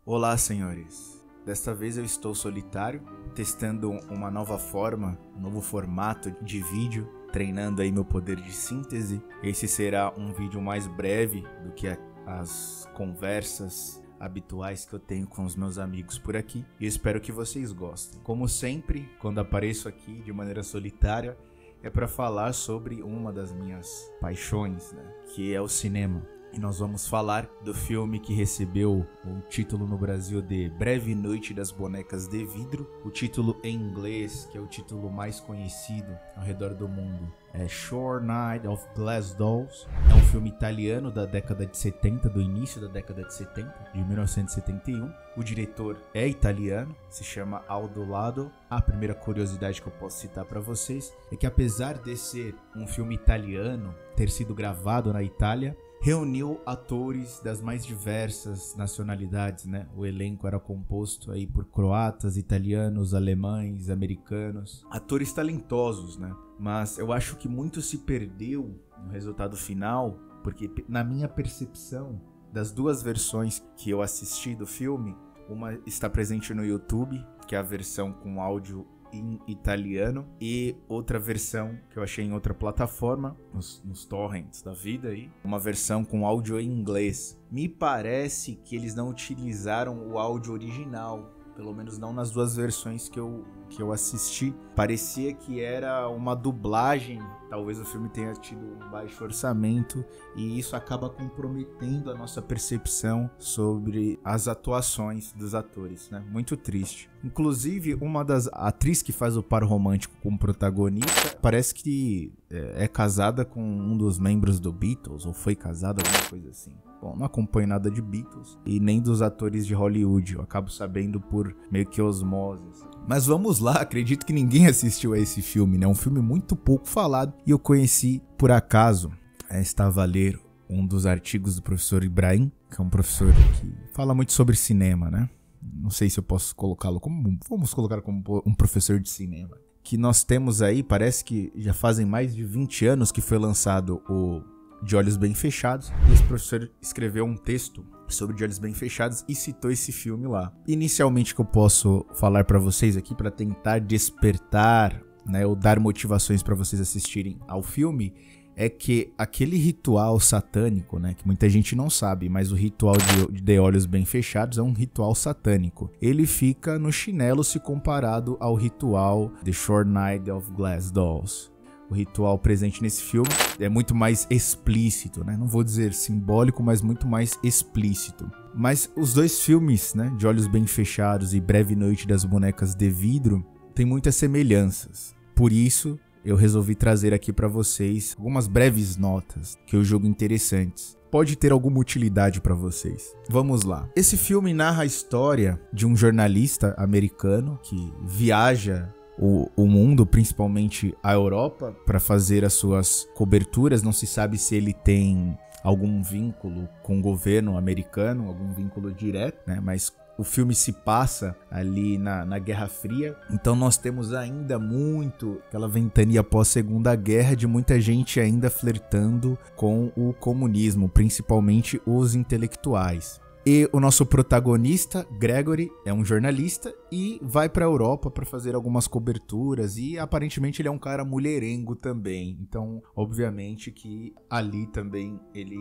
Olá, senhores. Desta vez eu estou solitário, testando uma nova forma, um novo formato de vídeo, treinando aí meu poder de síntese. Esse será um vídeo mais breve do que as conversas habituais que eu tenho com os meus amigos por aqui. E espero que vocês gostem. Como sempre, quando apareço aqui de maneira solitária, é para falar sobre uma das minhas paixões, né? Que é o cinema. E nós vamos falar do filme que recebeu o título no Brasil de Breve Noite das Bonecas de Vidro. O título em inglês, que é o título mais conhecido ao redor do mundo, é Short Night of Glass Dolls. É um filme italiano da década de 70, do início da década de 70, de 1971. O diretor é italiano, se chama Aldo Lado. A primeira curiosidade que eu posso citar para vocês é que, apesar de ser um filme italiano, ter sido gravado na Itália, reuniu atores das mais diversas nacionalidades, né? O elenco era composto aí por croatas, italianos, alemães, americanos. Atores talentosos, né? Mas eu acho que muito se perdeu no resultado final, porque na minha percepção, das duas versões que eu assisti do filme, uma está presente no YouTube, que é a versão com áudio em italiano, e outra versão que eu achei em outra plataforma, nos torrents da vida aí, uma versão com áudio em inglês. Me parece que eles não utilizaram o áudio original, pelo menos não nas duas versões que eu assisti. Parecia que era uma dublagem, talvez o filme tenha tido um baixo orçamento, e isso acaba comprometendo a nossa percepção sobre as atuações dos atores, né? Muito triste. Inclusive, uma das atrizes que faz o par romântico como protagonista, parece que é casada com um dos membros do Beatles, ou foi casada, alguma coisa assim. Bom, não acompanho nada de Beatles e nem dos atores de Hollywood, eu acabo sabendo por meio que osmose. Mas vamos lá, acredito que ninguém assistiu a esse filme, né? É um filme muito pouco falado e eu conheci por acaso. Estava a ler um dos artigos do professor Ibrahim, que é um professor que fala muito sobre cinema, né? Não sei se eu posso colocá-lo como... Vamos colocar como um professor de cinema. Que nós temos aí, parece que já fazem mais de 20 anos que foi lançado o De Olhos Bem Fechados. E esse professor escreveu um texto sobre De Olhos Bem Fechados e citou esse filme lá. Inicialmente, que eu posso falar para vocês aqui para tentar despertar, né, ou dar motivações para vocês assistirem ao filme, é que aquele ritual satânico, né, que muita gente não sabe, mas o ritual de Olhos Bem Fechados é um ritual satânico. Ele fica no chinelo se comparado ao ritual The Short Night of Glass Dolls. O ritual presente nesse filme é muito mais explícito, né? Não vou dizer simbólico, mas muito mais explícito. Mas os dois filmes, né, De Olhos Bem Fechados e Breve Noite das Bonecas de Vidro, têm muitas semelhanças. Por isso, eu resolvi trazer aqui para vocês algumas breves notas que eu julgo interessantes. Pode ter alguma utilidade para vocês. Vamos lá. Esse filme narra a história de um jornalista americano que viaja o mundo, principalmente a Europa, para fazer as suas coberturas. Não se sabe se ele tem algum vínculo com o governo americano, algum vínculo direto, né? Mas o filme se passa ali na Guerra Fria, então nós temos ainda muito aquela ventania pós-Segunda Guerra de muita gente ainda flertando com o comunismo, principalmente os intelectuais. E o nosso protagonista, Gregory, é um jornalista e vai para a Europa para fazer algumas coberturas, e aparentemente ele é um cara mulherengo também. Então, obviamente que ali também ele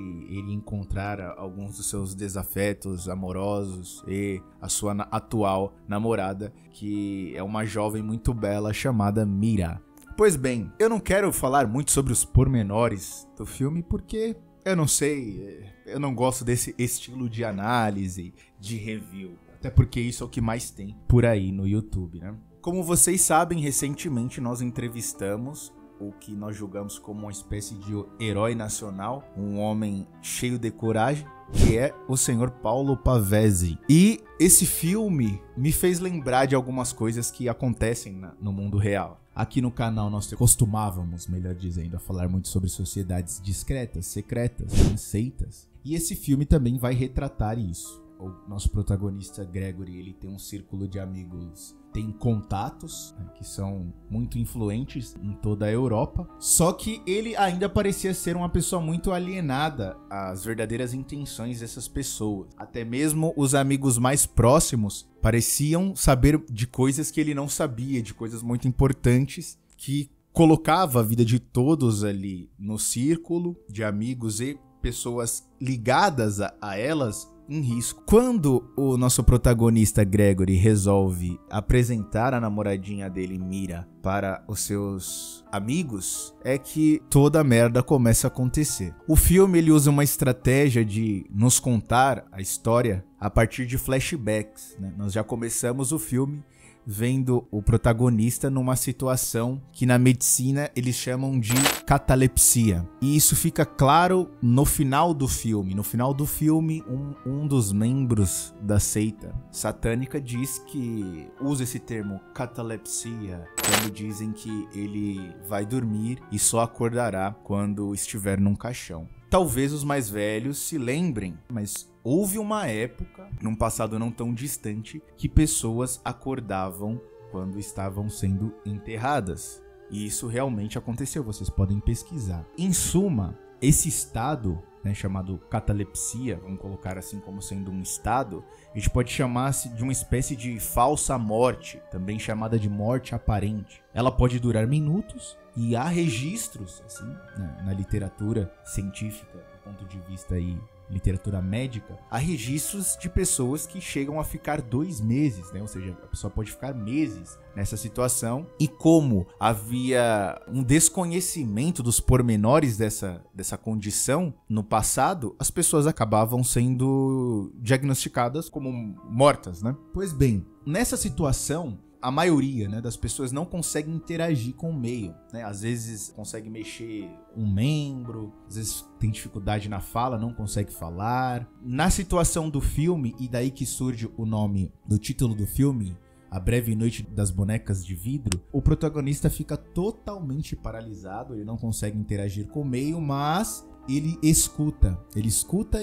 encontrar alguns dos seus desafetos amorosos e a sua atual namorada, que é uma jovem muito bela chamada Mira. Pois bem, eu não quero falar muito sobre os pormenores do filme porque eu não sei, eu não gosto desse estilo de análise, de review. Até porque isso é o que mais tem por aí no YouTube, né? Como vocês sabem, recentemente nós entrevistamos o que nós julgamos como uma espécie de herói nacional, um homem cheio de coragem, que é o senhor Paulo Pavese. E esse filme me fez lembrar de algumas coisas que acontecem no mundo real. Aqui no canal nós costumávamos, melhor dizendo, a falar muito sobre sociedades discretas, secretas, seitas. E esse filme também vai retratar isso. o nosso protagonista Gregory, ele tem um círculo de amigos, tem contatos, né, que são muito influentes em toda a Europa. Só que ele ainda parecia ser uma pessoa muito alienada às verdadeiras intenções dessas pessoas. Até mesmo os amigos mais próximos pareciam saber de coisas que ele não sabia, de coisas muito importantes que colocava a vida de todos ali no círculo de amigos e pessoas ligadas a elas em risco. Quando o nosso protagonista Gregory resolve apresentar a namoradinha dele, Mira, para os seus amigos, é que toda a merda começa a acontecer. O filme ele usa uma estratégia de nos contar a história a partir de flashbacks, né? Nós já começamos o filme vendo o protagonista numa situação que na medicina eles chamam de catalepsia. E isso fica claro no final do filme. No final do filme, um dos membros da seita satânica diz que usa esse termo catalepsia quando dizem que ele vai dormir e só acordará quando estiver num caixão. Talvez os mais velhos se lembrem, mas houve uma época, num passado não tão distante, que pessoas acordavam quando estavam sendo enterradas. E isso realmente aconteceu, vocês podem pesquisar. Em suma, esse estado, né, chamado catalepsia, vamos colocar assim como sendo um estado, a gente pode chamar-se de uma espécie de falsa morte, também chamada de morte aparente. Ela pode durar minutos e há registros, assim, né, na literatura científica, do ponto de vista aí, literatura médica, há registros de pessoas que chegam a ficar 2 meses, né? Ou seja, a pessoa pode ficar meses nessa situação. E como havia um desconhecimento dos pormenores dessa condição no passado, as pessoas acabavam sendo diagnosticadas como mortas, né? Pois bem, nessa situação, a maioria, né, das pessoas não consegue interagir com o meio, né? Às vezes consegue mexer um membro, às vezes tem dificuldade na fala, não consegue falar. Na situação do filme, e daí que surge o nome do título do filme, A Breve Noite das Bonecas de Vidro, o protagonista fica totalmente paralisado, ele não consegue interagir com o meio, mas ele escuta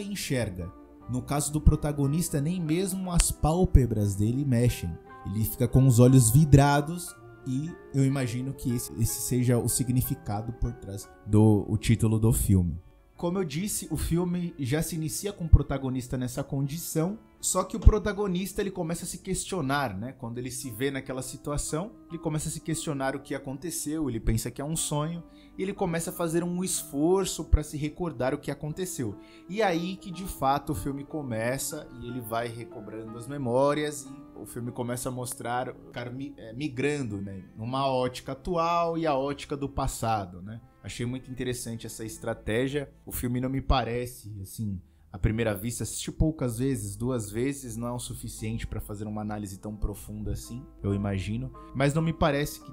e enxerga. No caso do protagonista, nem mesmo as pálpebras dele mexem. Ele fica com os olhos vidrados e eu imagino que esse seja o significado por trás do título do filme. Como eu disse, o filme já se inicia com o protagonista nessa condição, só que o protagonista ele começa a se questionar, né? Quando ele se vê naquela situação, ele começa a se questionar o que aconteceu, ele pensa que é um sonho, e ele começa a fazer um esforço para se recordar o que aconteceu. E aí que de fato o filme começa e ele vai recobrando as memórias e o filme começa a mostrar o cara migrando, né? Numa ótica atual e a ótica do passado, né? Achei muito interessante essa estratégia. O filme não me parece, assim, à primeira vista, assisti poucas vezes, 2 vezes não é o suficiente para fazer uma análise tão profunda assim, eu imagino. Mas não me parece que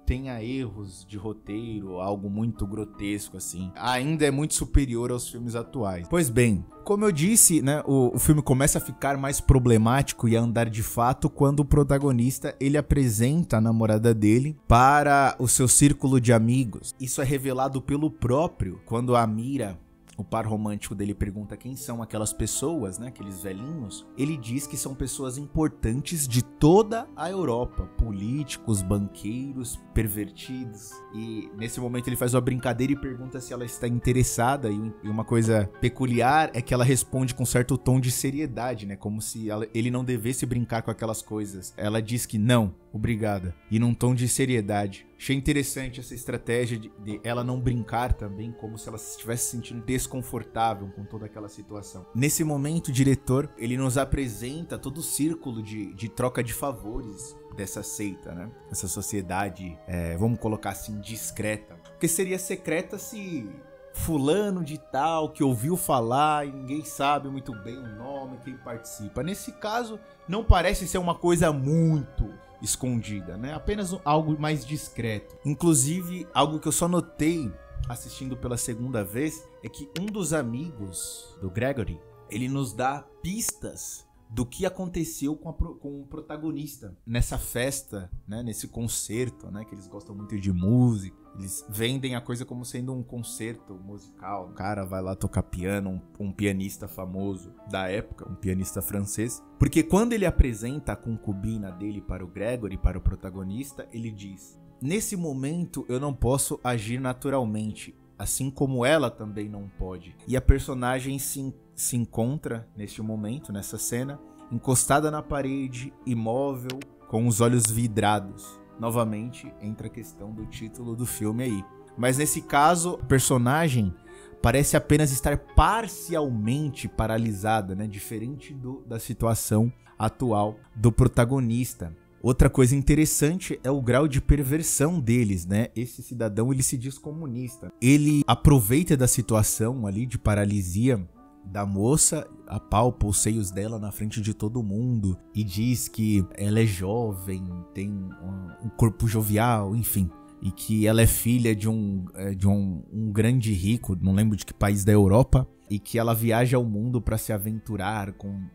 tenha erros de roteiro, algo muito grotesco assim. Ainda é muito superior aos filmes atuais. Pois bem, como eu disse, né, o filme começa a ficar mais problemático e a andar de fato quando o protagonista ele apresenta a namorada dele para o seu círculo de amigos. Isso é revelado pelo próprio, quando a Mira, o par romântico dele, pergunta quem são aquelas pessoas, né, aqueles velhinhos. Ele diz que são pessoas importantes de toda a Europa, políticos, banqueiros, pervertidos. E nesse momento ele faz uma brincadeira e pergunta se ela está interessada. E uma coisa peculiar é que ela responde com certo tom de seriedade, né, como se ele não devesse brincar com aquelas coisas. Ela diz que não, obrigada, e num tom de seriedade. Achei interessante essa estratégia de ela não brincar também, como se ela se estivesse se sentindo desconfortável com toda aquela situação. Nesse momento, o diretor, ele nos apresenta todo o círculo de troca de favores dessa seita, né? Essa sociedade, vamos colocar assim, discreta. Porque seria secreta se fulano de tal, que ouviu falar e ninguém sabe muito bem o nome, quem participa. Nesse caso, não parece ser uma coisa muito escondida, né? Apenas algo mais discreto. Inclusive, algo que eu só notei assistindo pela segunda vez é que um dos amigos do Gregory, ele nos dá pistas do que aconteceu com o protagonista nessa festa, né, nesse concerto, né, que eles gostam muito de música. Eles vendem a coisa como sendo um concerto musical. O cara vai lá tocar piano, um pianista famoso da época, um pianista francês. Porque quando ele apresenta a concubina dele para o Gregory, para o protagonista, ele diz: nesse momento eu não posso agir naturalmente, assim como ela também não pode. E a personagem se encontra neste momento, nessa cena, encostada na parede, imóvel, com os olhos vidrados. Novamente, entra a questão do título do filme aí. Mas nesse caso, a personagem parece apenas estar parcialmente paralisada, né? Diferente da situação atual do protagonista. Outra coisa interessante é o grau de perversão deles, né? Esse cidadão, ele se diz comunista. Ele aproveita da situação ali de paralisia da moça, apalpa os seios dela na frente de todo mundo e diz que ela é jovem, tem um corpo jovial, enfim, e que ela é filha de um grande rico, não lembro de que país da Europa, e que ela viaja ao mundo para se aventurar com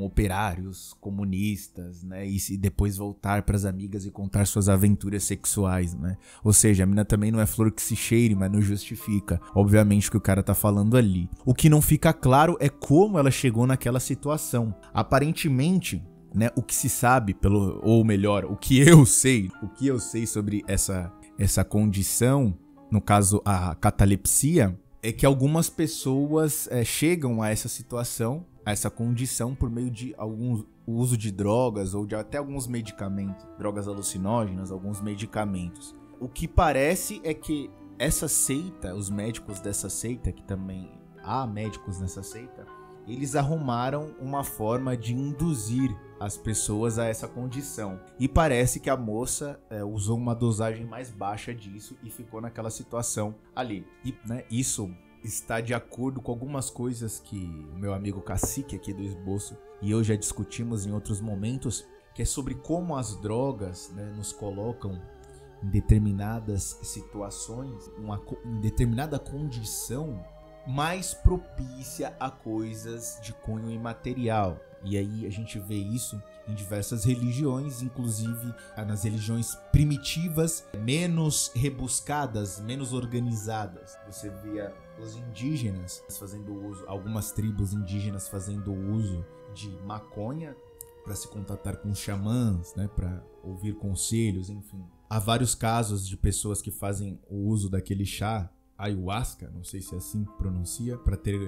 operários comunistas, né, e depois voltar para as amigas e contar suas aventuras sexuais, né? Ou seja, a mina também não é flor que se cheire, mas não justifica, obviamente, o que o cara tá falando ali. O que não fica claro é como ela chegou naquela situação. Aparentemente, né, o que se sabe, ou melhor, o que eu sei sobre essa condição, no caso a catalepsia, é que algumas pessoas chegam a essa situação, a essa condição, por meio de o uso de drogas ou de até alguns medicamentos, drogas alucinógenas, alguns medicamentos. O que parece é que essa seita, os médicos dessa seita, que também há médicos nessa seita, eles arrumaram uma forma de induzir as pessoas a essa condição. E parece que a moça usou uma dosagem mais baixa disso e ficou naquela situação ali. E, né, isso está de acordo com algumas coisas que o meu amigo Cacique aqui do Esboço e eu já discutimos em outros momentos, que é sobre como as drogas, né, nos colocam em determinadas situações, em determinada condição mais propícia a coisas de cunho imaterial. E aí a gente vê isso em diversas religiões, inclusive nas religiões primitivas, menos rebuscadas, menos organizadas. Você via os indígenas fazendo uso, algumas tribos indígenas fazendo uso de maconha para se contatar com xamãs, né, para ouvir conselhos, enfim. Há vários casos de pessoas que fazem o uso daquele chá, ayahuasca, não sei se é assim que pronuncia, para ter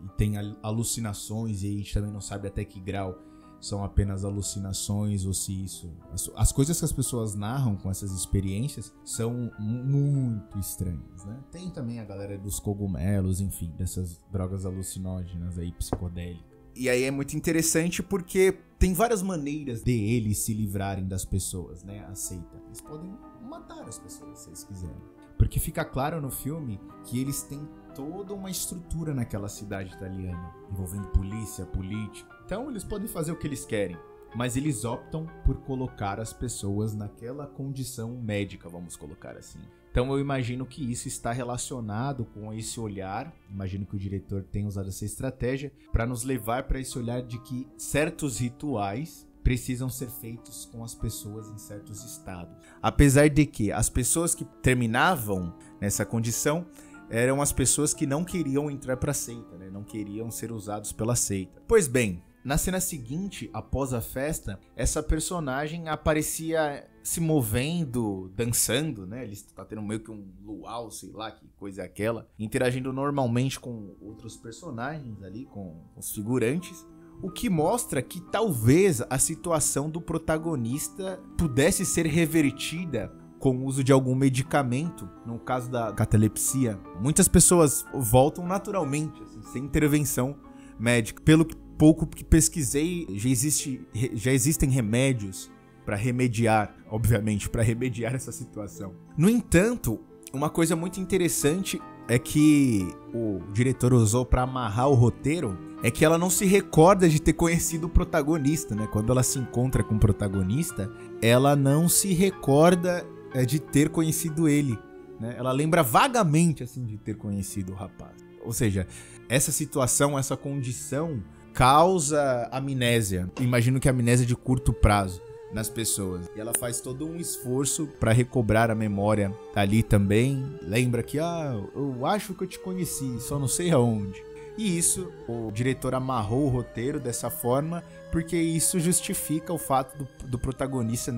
e tem alucinações, e a gente também não sabe até que grau são apenas alucinações ou se isso... As coisas que as pessoas narram com essas experiências são muito estranhas, né? Tem também a galera dos cogumelos, enfim, dessas drogas alucinógenas aí, psicodélicas. E aí é muito interessante porque tem várias maneiras de eles se livrarem das pessoas, né? Aceita. Eles podem matar as pessoas se eles quiserem. Porque fica claro no filme que eles têm toda uma estrutura naquela cidade italiana, envolvendo polícia, política. Então eles podem fazer o que eles querem, mas eles optam por colocar as pessoas naquela condição médica, vamos colocar assim. Então eu imagino que isso está relacionado com esse olhar, imagino que o diretor tenha usado essa estratégia para nos levar para esse olhar de que certos rituais precisam ser feitos com as pessoas em certos estados. Apesar de que as pessoas que terminavam nessa condição eram as pessoas que não queriam entrar para a seita, né? Não queriam ser usados pela seita. Pois bem, na cena seguinte, após a festa, essa personagem aparecia se movendo, dançando, né? Ele está tendo meio que um luau, sei lá que coisa é aquela, interagindo normalmente com outros personagens ali, com os figurantes. O que mostra que talvez a situação do protagonista pudesse ser revertida com o uso de algum medicamento, no caso da catalepsia. Muitas pessoas voltam naturalmente, assim, sem intervenção médica. Pelo pouco que pesquisei, já existem remédios para remediar, obviamente, para remediar essa situação. No entanto, uma coisa muito interessante é que o diretor usou para amarrar o roteiro, é que ela não se recorda de ter conhecido o protagonista, né? Quando ela se encontra com o protagonista, ela não se recorda de ter conhecido ele, né? Ela lembra vagamente, assim, de ter conhecido o rapaz. Ou seja, essa situação, essa condição causa amnésia. Imagino que amnésia de curto prazo nas pessoas. E ela faz todo um esforço para recobrar a memória ali também. Lembra que, eu acho que eu te conheci, só não sei aonde. E isso, o diretor amarrou o roteiro dessa forma, porque isso justifica o fato do protagonista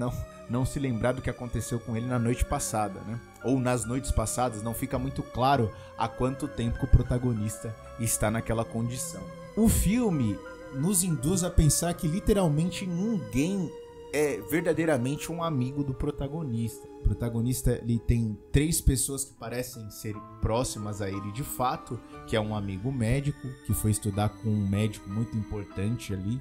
não se lembrar do que aconteceu com ele na noite passada, né? Ou nas noites passadas, não fica muito claro há quanto tempo que o protagonista está naquela condição. O filme nos induz a pensar que literalmente ninguém é verdadeiramente um amigo do protagonista. O protagonista, ele tem 3 pessoas que parecem ser próximas a ele de fato, que é um amigo médico, que foi estudar com um médico muito importante ali,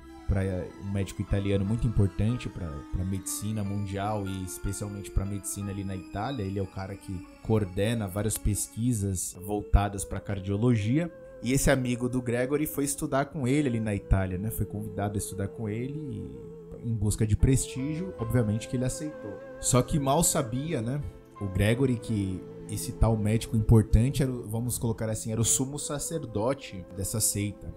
um médico italiano muito importante para a medicina mundial e especialmente para a medicina ali na Itália. Ele é o cara que coordena várias pesquisas voltadas para cardiologia. E esse amigo do Gregory foi estudar com ele ali na Itália, né? Foi convidado a estudar com ele em busca de prestígio, obviamente que ele aceitou. Só que mal sabia, né, o Gregory, que esse tal médico importante era, vamos colocar assim, era o sumo sacerdote dessa seita.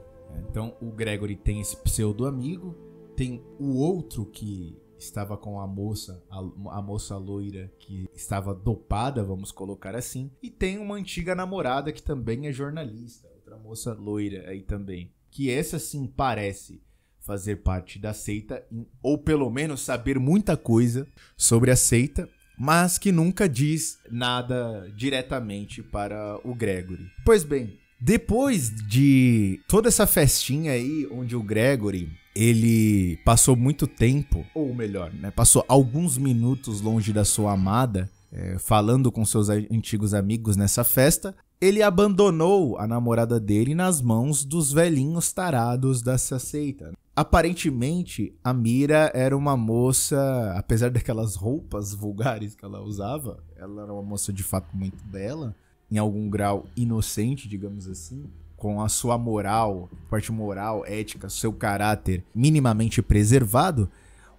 Então o Gregory tem esse pseudo amigo, tem o outro que estava com a moça loira que estava dopada, vamos colocar assim, e tem uma antiga namorada que também é jornalista, outra moça loira aí também, que essa sim parece fazer parte da seita, ou pelo menos saber muita coisa sobre a seita, mas que nunca diz nada diretamente para o Gregory. Pois bem, depois de toda essa festinha aí, onde o Gregory, ele passou muito tempo, ou melhor, né, passou alguns minutos longe da sua amada, falando com seus antigos amigos nessa festa, ele abandonou a namorada dele nas mãos dos velhinhos tarados dessa seita. Aparentemente, a Mira era uma moça, apesar daquelas roupas vulgares que ela usava, ela era uma moça de fato muito bela, em algum grau inocente, digamos assim, com a sua moral, parte moral, ética, seu caráter minimamente preservado.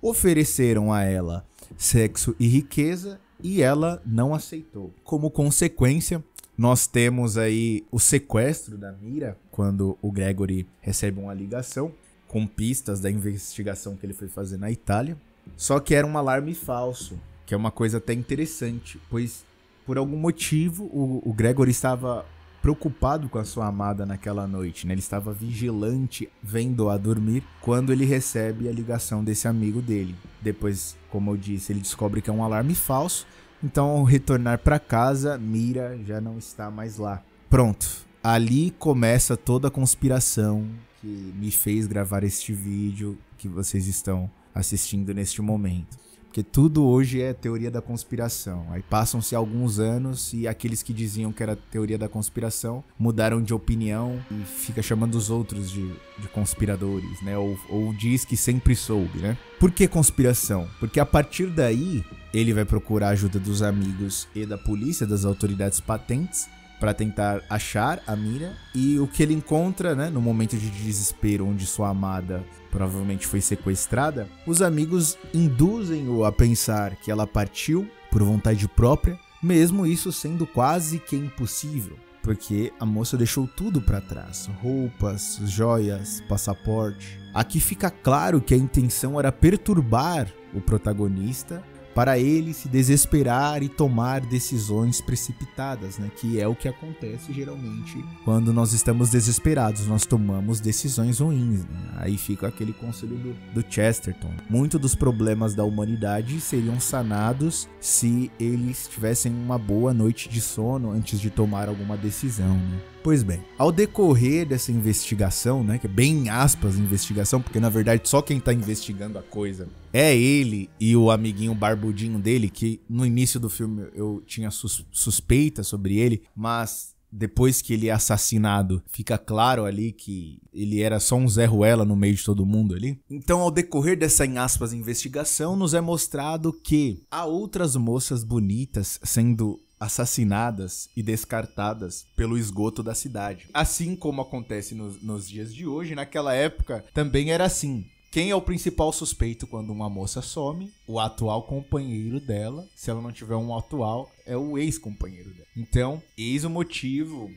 Ofereceram a ela sexo e riqueza e ela não aceitou. Como consequência, nós temos aí o sequestro da Mira, quando o Gregory recebe uma ligação com pistas da investigação que ele foi fazer na Itália. Só que era um alarme falso, que é uma coisa até interessante, pois por algum motivo o Gregory estava preocupado com a sua amada naquela noite, né? Ele estava vigilante, vendo-a dormir, quando ele recebe a ligação desse amigo dele. Depois, como eu disse, ele descobre que é um alarme falso, então ao retornar para casa, Mira já não está mais lá. Pronto, ali começa toda a conspiração que me fez gravar este vídeo que vocês estão assistindo neste momento. Porque tudo hoje é teoria da conspiração. Aí passam-se alguns anos e aqueles que diziam que era teoria da conspiração mudaram de opinião e fica chamando os outros de conspiradores, né? Ou diz que sempre soube, né? Por que conspiração? Porque a partir daí ele vai procurar a ajuda dos amigos e da polícia, das autoridades patentes, para tentar achar a Mira, e o que ele encontra, né, no momento de desespero onde sua amada provavelmente foi sequestrada, os amigos induzem-o a pensar que ela partiu por vontade própria, mesmo isso sendo quase que impossível, porque a moça deixou tudo para trás, roupas, joias, passaporte. Aqui fica claro que a intenção era perturbar o protagonista para ele se desesperar e tomar decisões precipitadas, né? Que é o que acontece geralmente quando nós estamos desesperados, nós tomamos decisões ruins, né? Aí fica aquele conselho do Chesterton. Muitos dos problemas da humanidade seriam sanados se eles tivessem uma boa noite de sono antes de tomar alguma decisão, né? Pois bem, ao decorrer dessa investigação, né, que é bem em aspas investigação, porque na verdade só quem tá investigando a coisa é ele e o amiguinho barbudinho dele, que no início do filme eu tinha suspeita sobre ele, mas depois que ele é assassinado, fica claro ali que ele era só um Zé Ruela no meio de todo mundo ali. Então, ao decorrer dessa, em aspas, investigação, nos é mostrado que há outras moças bonitas sendo assassinadas e descartadas pelo esgoto da cidade. Assim como acontece nos dias de hoje, naquela época também era assim. Quem é o principal suspeito quando uma moça some? O atual companheiro dela. Se ela não tiver um atual, é o ex-companheiro dela. Então, eis o motivo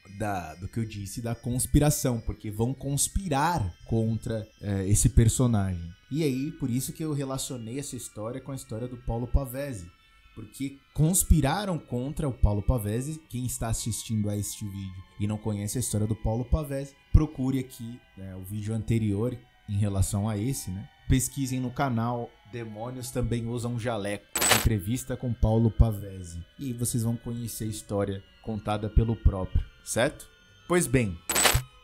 do que eu disse da conspiração, porque vão conspirar contra esse personagem. E aí, por isso que eu relacionei essa história com a história do Paulo Pavese. Porque conspiraram contra o Paulo Pavese. Quem está assistindo a este vídeo e não conhece a história do Paulo Pavese, procure aqui o vídeo anterior em relação a esse, né? Pesquisem no canal Demônios Também Usam Jaleco, entrevista com Paulo Pavese. E vocês vão conhecer a história contada pelo próprio, certo? Pois bem,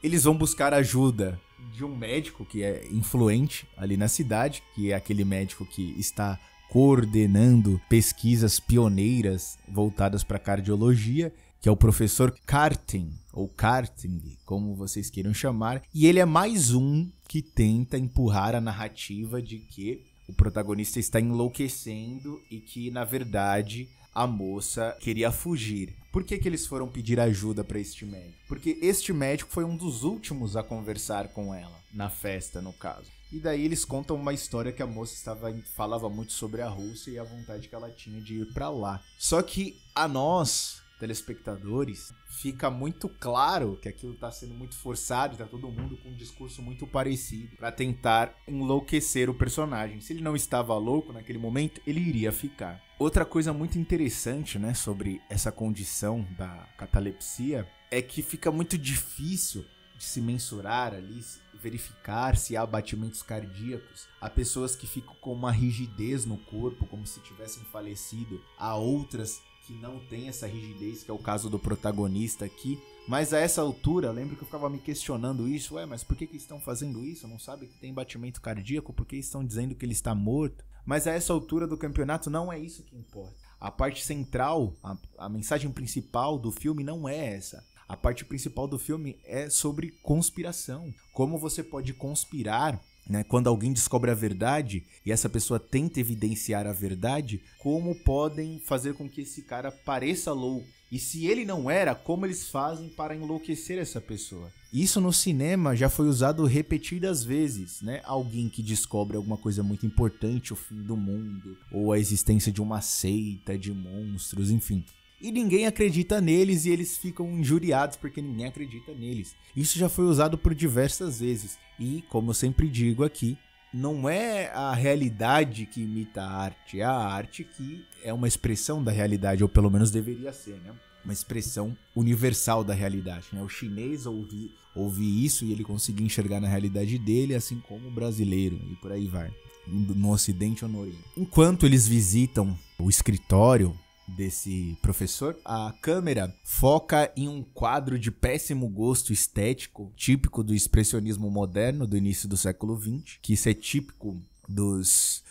eles vão buscar ajuda de um médico que é influente ali na cidade, que é aquele médico que está coordenando pesquisas pioneiras voltadas para cardiologia, que é o professor Karting, ou Karting, como vocês queiram chamar, e ele é mais um que tenta empurrar a narrativa de que o protagonista está enlouquecendo e que, na verdade, a moça queria fugir. Por que eles foram pedir ajuda para este médico? Porque este médico foi um dos últimos a conversar com ela, na festa, no caso. E daí eles contam uma história que a moça falava muito sobre a Rússia e a vontade que ela tinha de ir para lá. Só que a nós, telespectadores, fica muito claro que aquilo tá sendo muito forçado, tá todo mundo com um discurso muito parecido para tentar enlouquecer o personagem. Se ele não estava louco naquele momento, ele iria ficar. Outra coisa muito interessante, né, sobre essa condição da catalepsia é que fica muito difícil de se mensurar ali, verificar se há batimentos cardíacos. Há pessoas que ficam com uma rigidez no corpo, como se tivessem falecido. Há outras que não têm essa rigidez, que é o caso do protagonista aqui. Mas a essa altura, eu lembro que eu ficava me questionando isso. Mas por que estão fazendo isso? Não sabe que tem batimento cardíaco? Por que estão dizendo que ele está morto? Mas a essa altura do campeonato não é isso que importa. A parte central, a mensagem principal do filme não é essa. A parte principal do filme é sobre conspiração. Como você pode conspirar, né, quando alguém descobre a verdade e essa pessoa tenta evidenciar a verdade, como podem fazer com que esse cara pareça louco. E se ele não era, como eles fazem para enlouquecer essa pessoa? Isso no cinema já foi usado repetidas vezes, né? Alguém que descobre alguma coisa muito importante, o fim do mundo, ou a existência de uma seita de monstros, enfim. E ninguém acredita neles e eles ficam injuriados porque ninguém acredita neles. Isso já foi usado por diversas vezes. E, como eu sempre digo aqui, não é a realidade que imita a arte, é a arte que é uma expressão da realidade, ou pelo menos deveria ser, né? Uma expressão universal da realidade, né? O chinês ouvi isso e ele conseguia enxergar na realidade dele, assim como o brasileiro, e por aí vai, no Ocidente ou no Oriente. Enquanto eles visitam o escritório desse professor, a câmera foca em um quadro de péssimo gosto estético, típico do expressionismo moderno do início do século XX, que isso é típico dos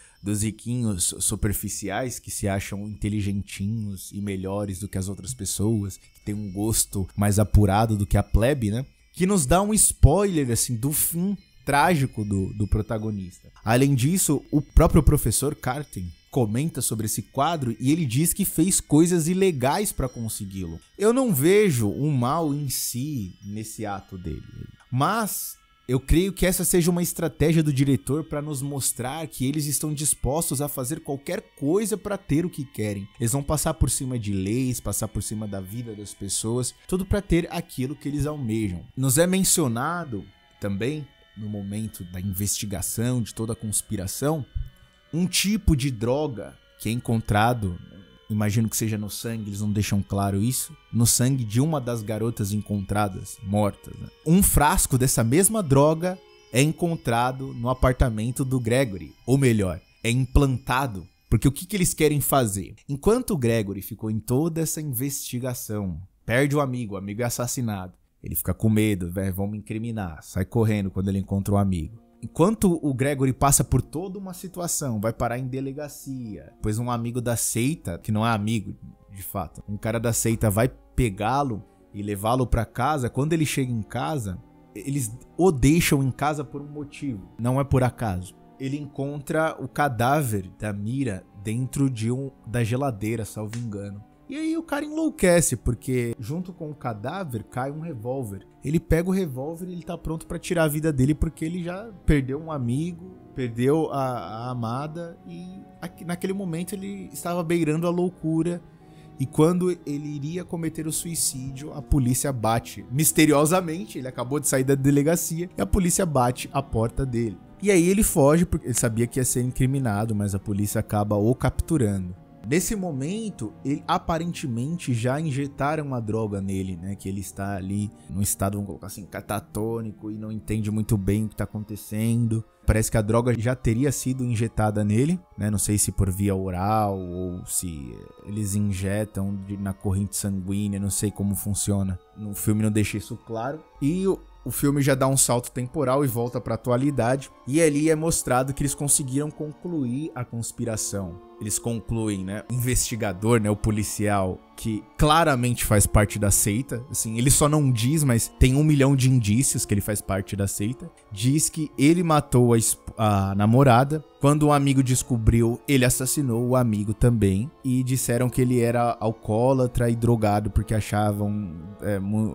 riquinhos superficiais que se acham inteligentinhos e melhores do que as outras pessoas, que tem um gosto mais apurado do que a plebe, né? Que nos dá um spoiler, assim, do fim trágico do protagonista. Além disso, o próprio professor Karting comenta sobre esse quadro e ele diz que fez coisas ilegais para consegui-lo. Eu não vejo um mal em si nesse ato dele, mas eu creio que essa seja uma estratégia do diretor para nos mostrar que eles estão dispostos a fazer qualquer coisa para ter o que querem. Eles vão passar por cima de leis, passar por cima da vida das pessoas, tudo para ter aquilo que eles almejam. Nos é mencionado também, no momento da investigação, de toda a conspiração, um tipo de droga que é encontrado, imagino que seja no sangue, eles não deixam claro isso, no sangue de uma das garotas encontradas, mortas, né? Um frasco dessa mesma droga é encontrado no apartamento do Gregory, ou melhor, é implantado. Porque o que eles querem fazer? Enquanto o Gregory ficou em toda essa investigação, perde o amigo é assassinado, ele fica com medo, vão me incriminar, sai correndo quando ele encontra o amigo. Enquanto o Gregory passa por toda uma situação, vai parar em delegacia, pois um amigo da seita, que não é amigo de fato, um cara da seita vai pegá-lo e levá-lo para casa. Quando ele chega em casa, eles o deixam em casa por um motivo, não é por acaso. Ele encontra o cadáver da Mira dentro da geladeira, salvo engano. E aí o cara enlouquece, porque junto com o cadáver cai um revólver. Ele pega o revólver e ele tá pronto pra tirar a vida dele, porque ele já perdeu um amigo, perdeu a amada, e naquele momento ele estava beirando a loucura. E quando ele iria cometer o suicídio, a polícia bate. Misteriosamente, ele acabou de sair da delegacia e a polícia bate a porta dele. E aí ele foge, porque ele sabia que ia ser incriminado, mas a polícia acaba o capturando. Nesse momento, aparentemente já injetaram a droga nele, né? Que ele está ali num estado, vamos colocar assim, catatônico e não entende muito bem o que está acontecendo. Parece que a droga já teria sido injetada nele, né? Não sei se por via oral ou se eles injetam na corrente sanguínea, não sei como funciona. No filme não deixa isso claro. E o filme já dá um salto temporal e volta para a atualidade. E ali é mostrado que eles conseguiram concluir a conspiração. Eles concluem, né? O investigador, né? O policial, que claramente faz parte da seita. Assim, ele só não diz, mas tem 1 milhão de indícios que ele faz parte da seita. Diz que ele matou a namorada. Quando um amigo descobriu, ele assassinou o amigo também. E disseram que ele era alcoólatra e drogado porque achavam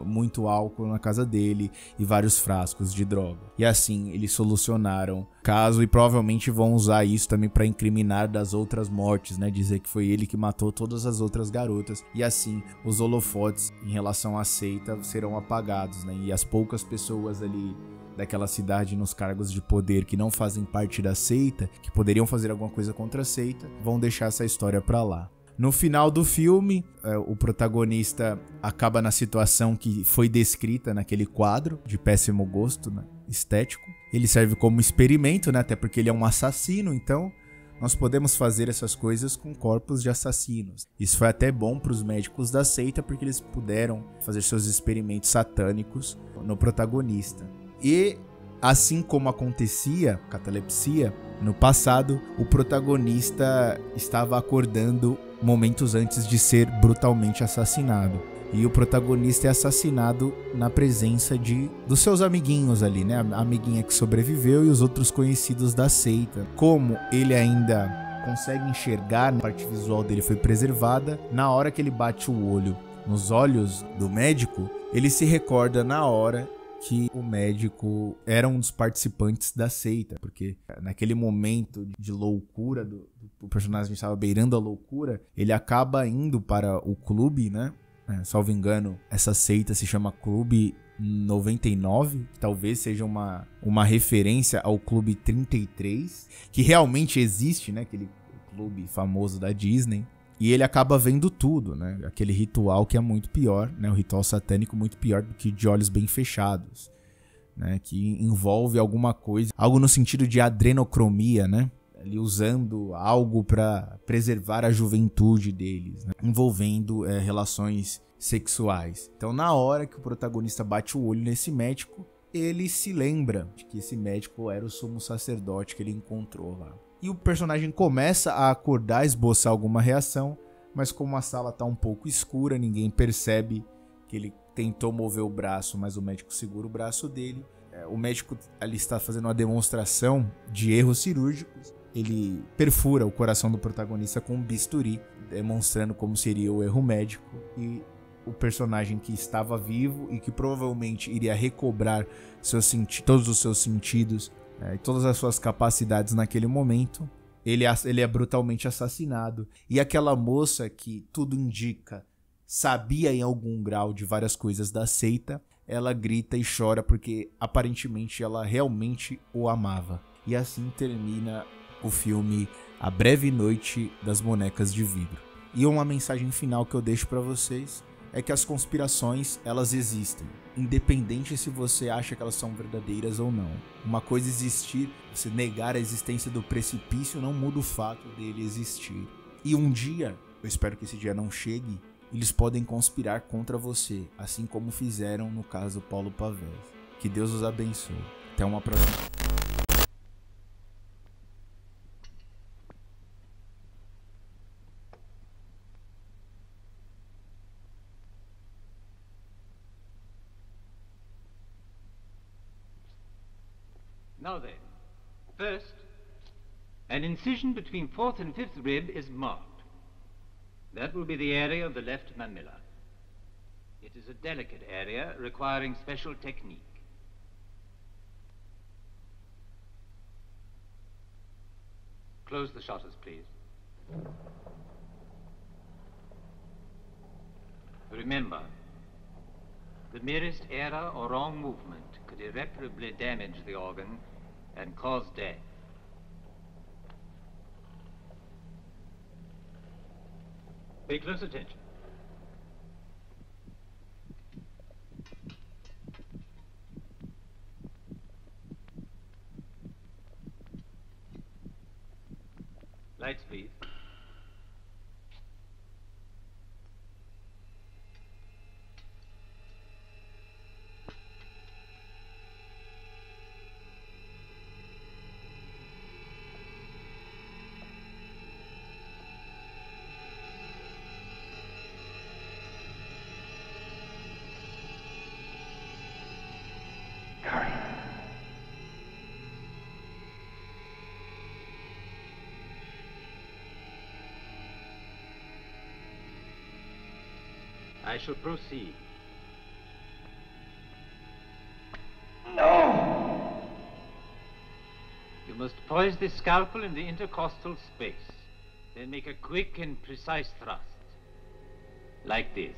muito álcool na casa dele e vários frascos de droga. E assim, eles solucionaram o caso e provavelmente vão usar isso também para incriminar das outras mortes, né? Dizer que foi ele que matou todas as outras garotas. E assim, os holofotes em relação à seita serão apagados, né? E as poucas pessoas ali daquela cidade nos cargos de poder que não fazem parte da seita, que poderiam fazer alguma coisa contra a seita, vão deixar essa história pra lá. No final do filme, o protagonista acaba na situação que foi descrita naquele quadro de péssimo gosto, né, estético. Ele serve como experimento, né, até porque ele é um assassino, então nós podemos fazer essas coisas com corpos de assassinos. Isso foi até bom para os médicos da seita, porque eles puderam fazer seus experimentos satânicos no protagonista. E assim como acontecia catalepsia, no passado o protagonista estava acordando momentos antes de ser brutalmente assassinado. E o protagonista é assassinado na presença dos seus amiguinhos ali, né? A amiguinha que sobreviveu e os outros conhecidos da seita. Como ele ainda consegue enxergar, a parte visual dele foi preservada, na hora que ele bate o olho nos olhos do médico, ele se recorda na hora que o médico era um dos participantes da seita, porque naquele momento de loucura, o personagem estava beirando a loucura, ele acaba indo para o clube, né? Salvo engano, essa seita se chama Clube 99, que talvez seja uma referência ao Clube 33, que realmente existe, né? Aquele clube famoso da Disney. E ele acaba vendo tudo, né? Aquele ritual que é muito pior, né? O ritual satânico muito pior do que de olhos bem fechados, né? Que envolve alguma coisa, algo no sentido de adrenocromia, né? Ali usando algo para preservar a juventude deles, né? Envolvendo relações sexuais. Então, na hora que o protagonista bate o olho nesse médico, ele se lembra de que esse médico era o sumo sacerdote que ele encontrou lá. E o personagem começa a acordar, esboçar alguma reação, mas como a sala tá um pouco escura, ninguém percebe que ele tentou mover o braço, mas o médico segura o braço dele. O médico ali está fazendo uma demonstração de erros cirúrgicos. Ele perfura o coração do protagonista com um bisturi, demonstrando como seria o erro médico. E o personagem que estava vivo e que provavelmente iria recobrar todos os seus sentidos e todas as suas capacidades naquele momento, ele é brutalmente assassinado. E aquela moça que tudo indica sabia em algum grau de várias coisas da seita, ela grita e chora porque aparentemente ela realmente o amava. E assim termina o filme A Breve Noite das Bonecas de Vidro. E uma mensagem final que eu deixo pra vocês é que as conspirações, elas existem, independente se você acha que elas são verdadeiras ou não. Uma coisa é existir, você negar a existência do precipício não muda o fato dele existir. E um dia, eu espero que esse dia não chegue, eles podem conspirar contra você, assim como fizeram no caso Paulo Pavés. Que Deus os abençoe. Até uma próxima. Now then, first, an incision between fourth and fifth rib is marked. That will be the area of the left mamilla. It is a delicate area requiring special technique. Close the shutters, please. Remember, the merest error or wrong movement could irreparably damage the organ and cause death. Pay close attention. Lights, please. I shall proceed. No! You must poise the scalpel in the intercostal space. Then make a quick and precise thrust. Like this.